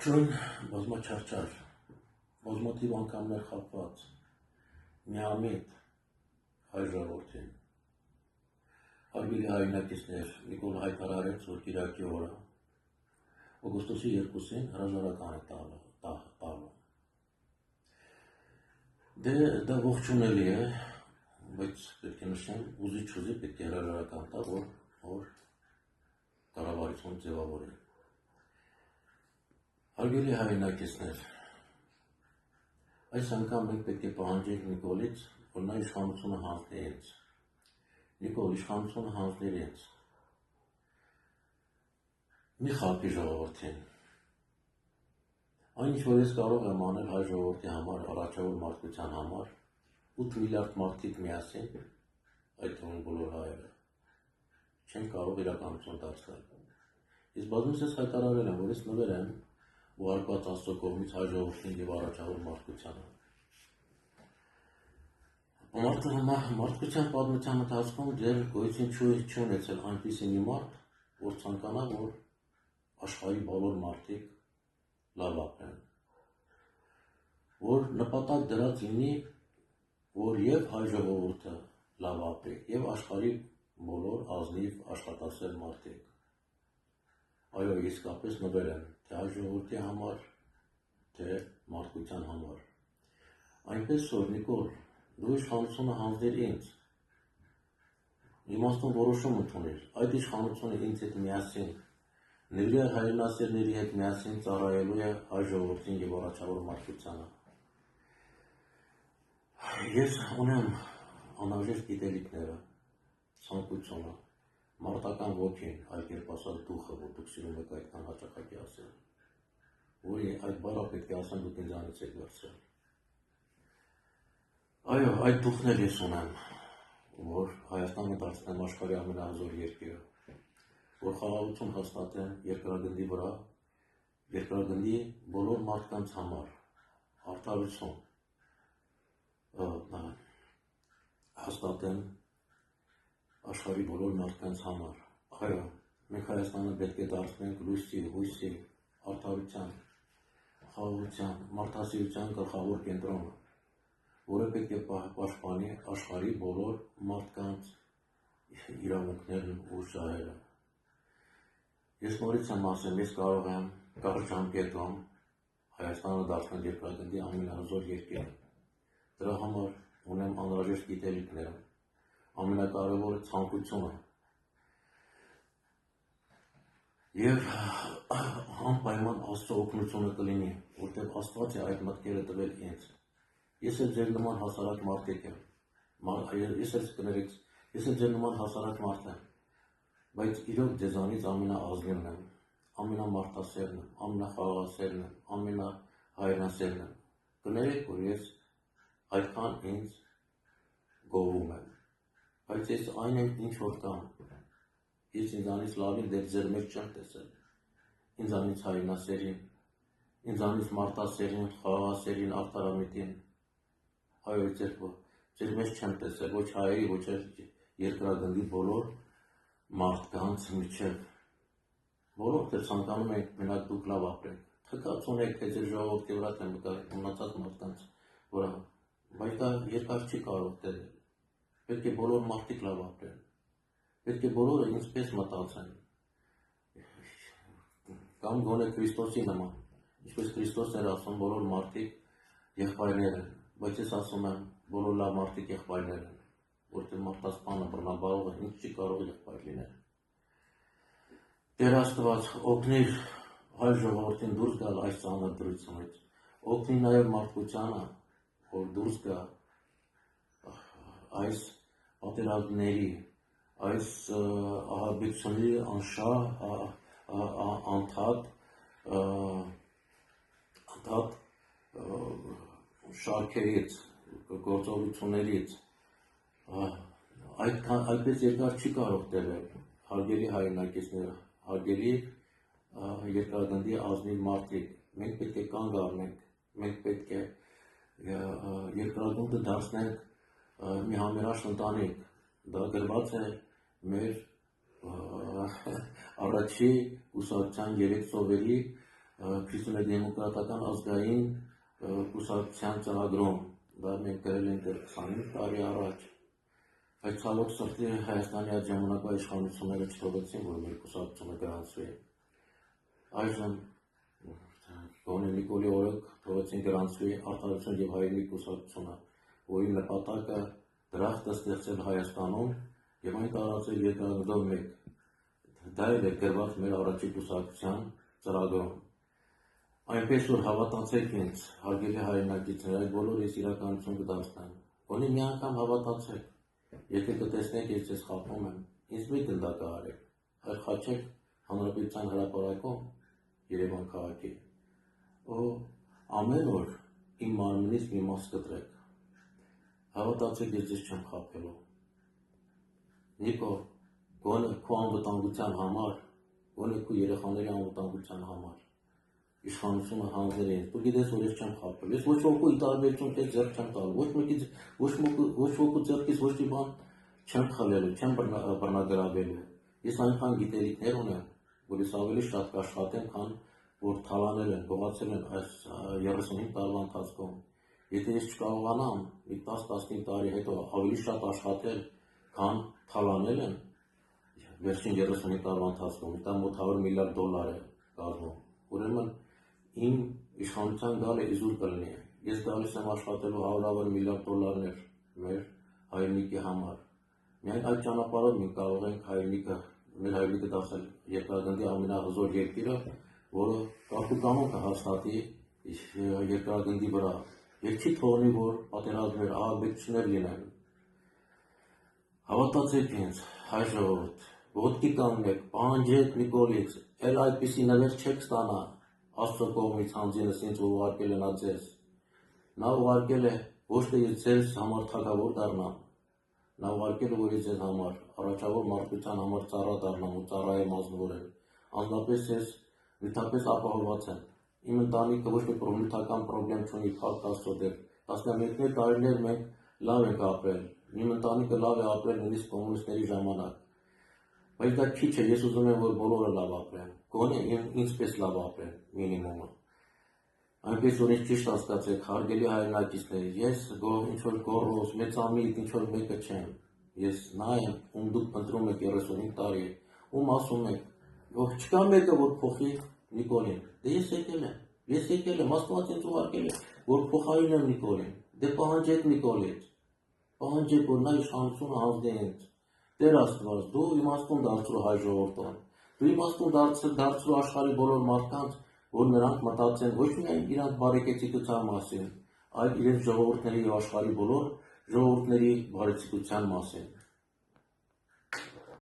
Ողջույն, բազմաչարչար, բազմաթիվ անգամներ խապված, միամիտ հայ ժողովրդին, հարգելի հայրենակիցներ, Նիկոլ հայտարարեց, որ կիրակի օրը, օգոստոսի 2-ին հրաժարական է տալու։ Դա ողջունելի է, բայց պետք է նշեմ, ուզի-չուզի պետք է հրաժարական տա, որ կառավարություն ձևավորի։ Հարգելի հայրենակիցներ, այս անգամ մենք պետք է պահանջենք Նիկոլից, որ նա իշխանությունը հանձնի ինձ։ Նիկոլ, իշխանությունը հանձնիր ինձ։ Մի խաբի ժողովրդին։ Այն ինչ որ ես կարող եմ անել հայ ժողովրդի համար, առաջավոր մարդկության համար, 8 միլիարդ մարդիկ միասին, այդ թվում բոլոր հայերը, չեն կարող իրականություն դարձնել։ Ես բազմիցս հայտարարել եմ, որ ես նվեր եմ ուղարկված Աստծո կողմից հայ ժողովրդին և առաջավոր մարդկությանը։ Մարդկության պատմության ընթացքում դեռ գոյություն չի ունեցել այնպիսի մի մարդ, որ ցանկանա, որ աշխարհի բոլոր մարդիկ լավ ապրեն, որ նպատակ դրած լինի, որ և հայ ժողովուրդը լավ ապրի, և աշխարհի բոլոր ազնիվ աշխատասեր մարդիկ։ Այո, իսկապես նվեր եմ, թե հայ ժողովրդի համար, թե մարդկության համար։ Այնպես որ, Նիկոլ, դու իշխանությունը հանձնիր ինձ, իմաստուն որոշում ընդունիր, այդ իշխանությունը ինձ հետ միասին, նվիրյալ հայրենասերների հետ միասին ծառայելու է հայ ժողովրդին և առաջավոր մարդկությանը։ Ես ունեմ անհրաժեշտ գիտելիքները, ցանկությունը, մարդական ոգին, այլ կերպ ասած դուխը, որ դուք սիրում եք այդքան հաճախակի ասել, որի այդ բառը պետք է ասեմ դուք ինձանից եք վերցրել։ Այո, այդ դուխն էլ ես ունեմ, որ Հայաստանը դարձնեմ աշխարհի ամենահզոր երկիրը, որ խաղաղություն հաստատեմ երկրագնդի վրա, երկրագնդի բոլոր մարդկանց համար, արդարություն հաստատեմ աշխարհի բոլոր մարդկանց համար։ Այո, մենք Հայաստանը պետք է դարձնենք լույսի, հույսի, արդարության, խաղաղության, մարդասիրության գլխավոր կենտրոնը, որը պետք է պաշտպանի աշխարհի բոլոր մարդկանց իրավունքներն ու շահերը։ Ես նորից եմ ասեմ, ես կարող եմ կարճ ժամկետում Հայաստանը դարձնել երկրագնդի ամենահզոր երկիրը։ Դրա համար ունեմ անհրաժեշտ գիտելիքները, ամենակարևորը ցանկությունը և անպայման Աստծո օգնությունը կլինի, որտեղ Աստված է այդ մտքերը տվել ինձ։ Ես էլ ձեր նման հասարակ մարդիկ եմ, ես էլ ձեր նման հասարակ մարդ եմ, բայց իրոք ձեզանից ամենաազնիվն եմ, ամենամարդասերն եմ, ամենախաղաղասերն եմ, ամենահայրենասերն եմ։ Կներեք, որ ես այդքան ինձ գովում եմ, բայց ես այն եմ, ինչ որ կամ, ես ինձանից լավին դեռ ձեր մեջ չեմ տեսել, ինձանից հայրենասերին, ինձանից մարդասերին, խաղաղասերին, արդարամիտին, այո, ձեր մեջ չեմ տեսել, ոչ հայերի, ոչ երկրագնդի բոլոր մարդկանց միջև, բոլոր դեռ ցանկանում եք մենակ դուք լավ ապրեք, թքած ունեք, թե ձեր ժողովրդի վրա, թե մնացած մարդկանց վրա, բայց դա երկար չի կարող տևել, պետք է բոլոր մարդիկ լավ ապրեն, պետք է բոլորը ինձպես մտածեն, կամ գոնե Քրիստոսի նման, ինչպես Քրիստոսն էր ասում, բոլոր մարդիկ եղբայրներ են, բայց ես ասում եմ, բոլոր լավ մարդիկ եղբայրներ են, որտեղ մարդասպանը, բռնաբարողը ինձ չի կարող եղբայր լինել։ Տեր Աստված, օգնիր հայ ժողովրդին դուրս գալ այս ծանր դրությունից, օգնի նաև մարդկությանը, որ դուրս գա այս պատերազմների, այս ահաբեկությունների անշահ, անդադ շարքերից, գործողություններից, այդպես երկար չի կարող տևել, հարգելի հայրենակիցներ, հարգելի երկրագնդի ազնիվ մարդիկ, մենք պետք է կանգ առնենք, մենք պետք է երկրագունդը դարձնենք մի համերաշխ ընտանիք, դա գրված է մեր առաջի կուսակցության 3 ծովերի քրիստոնեդեմոկրատական ազգային կուսակցության ծրագրում, դա մենք գրել ենք 25 տարի առաջ, բայց ցավոք սրտի Հայաստանի այդ ժամանակվա իշխանությունները չթողեցին, որ մեր կուսակցությունը գրանցվի։ Այժմ գոնե Նիկոլի օրոք թողեցին գրանցվի Արդարություն եւ Հայրենիք կուսակցությունը, որի նպատակը դրախտ ստեղծել Հայաստանում եւ այն տարածել երկրագնդով մեկ։ Դա էլ է գրված մեր առաջի կուսակցության ծրագրում։ Այնպես որ հավատացեք ինձ, հարգելի հայրենակիցներ, այդ բոլորը ես իրականություն կդարձնեմ։ Գոնե մի անգամ հավատացեք, եթե կտեսնեք ես ձեզ խափում եմ, ինձ մի գնդակը արեք, այլ խաչեք Հանրապետության հրապարակում Երևան քաղաքի, ու ամեն օր իմ մարմնից մի մաս կտրեք։ Հավատացեք ես ձեզ չեմ խափելու։ Նիկո, գոնե քո անվտանգության համար, գոնե քո երեխաների անվտանգության համար իշխանությունը հանձնել են։ Դու գիտես, որ ես չեմ խափել։ Ես ոչ ոքի տարբերություն քեզ ձեռք չեմ տալու, ոչ ոքի ձեռքից ոչ մի բան չեմ խլելու, չեմ բռնագրավելու։ Ես այնքան գիտելիքներ ունեմ, որ ես ավելի շատ կաշխատեմ, քան որ թալանել են, գողացել են այս 35 տարվա ընթացքում։ Եթե ես չկարողանամ մի 10-15 տարի հետո ավելի շատ աշխատել, քան թալանել են վերջին 35 տարվա ընթացքում, դա մոտ $100 միլիարդ է կազմում, ուրեմն իմ իշխանության գալը իզուր կլինի։ Ես գալիս եմ աշխատելու $100 միլիարդ մեր հայրենիքի համար։ Միայն այդ ճանապարհով մենք կարող ենք մեր հայրենիքը դարձնել երկրագնդի ամենահզոր երկիրը, որը կարգուկանոն կհաստատի երկրագնդի վրա։ Եվ չի թողնի, որ պատերազմներ, ահաբեկչություններ լինեն։ Հավատացեք ինձ, հայ ժողովուրդ, ոտքի կանգնեք, պահանջեք Նիկոլից, էլ այդպիսի նվեր չեք ստանա Աստծո կողմից հանձինս ինձ ուղարկել է նա ձեզ։ Նա ուղարկել է ոչ թե ես ձեզ համար թագավոր դառնամ, նա ուղարկել է, որ ես ձեզ համար առաջավոր մարդկության համար ծառա դառնամ ու ծառայեմ ազնվորեն։ Անձնապես ես նյութապես ապահովված եմ։ Իմ ընտանիքը ոչ մի նյութական պրոբլեմ չունի, փառք Աստծո դեր։ Տասնամյակներ տարիներ մենք լավ ենք ապրել։ Իմ ընտանիքը լավ է ապրել նույնիսկ կոմունիստների ժամանակ։ Բայց դա քիչ է, ես ուզում եմ, որ բոլորը լավ ապրեն, գոնե ինձպես լավ ապրեն, մինիմումը։ Այնպես որ ինձ ճիշտ հասկացեք, հարգելի հայրենակիցներ, ես ինչ-որ գոռոզ, մեծամիտ, ինչ-որ մեկը չեմ։ Ես նա եմ, ում դուք փնտրում եք 35 տարի, ում ասում եք, որ չկա մեկը, որ փոխի Նիկոլին։ Դե ես եկել եմ, Աստված ինձ ուղարկել է, որ փոխարինեմ Նիկոլին։ Դե պահանջեք Նիկոլից, պահանջեք, որ նա իշխանությունը հանձնի ինձ։ Տեր Աստված, դու իմաստուն դարձրու հայ ժողովրդին, դու իմաստուն դարձրու աշխարհի բոլոր մարդկանց, որ նրանք մտածեն ոչ միայն իրենց բարեկեցիկության մասին, այլ իրենց ժողովուրդների եւ աշխարհի բոլոր ժողովուրդների բարեկեցիկության մասին։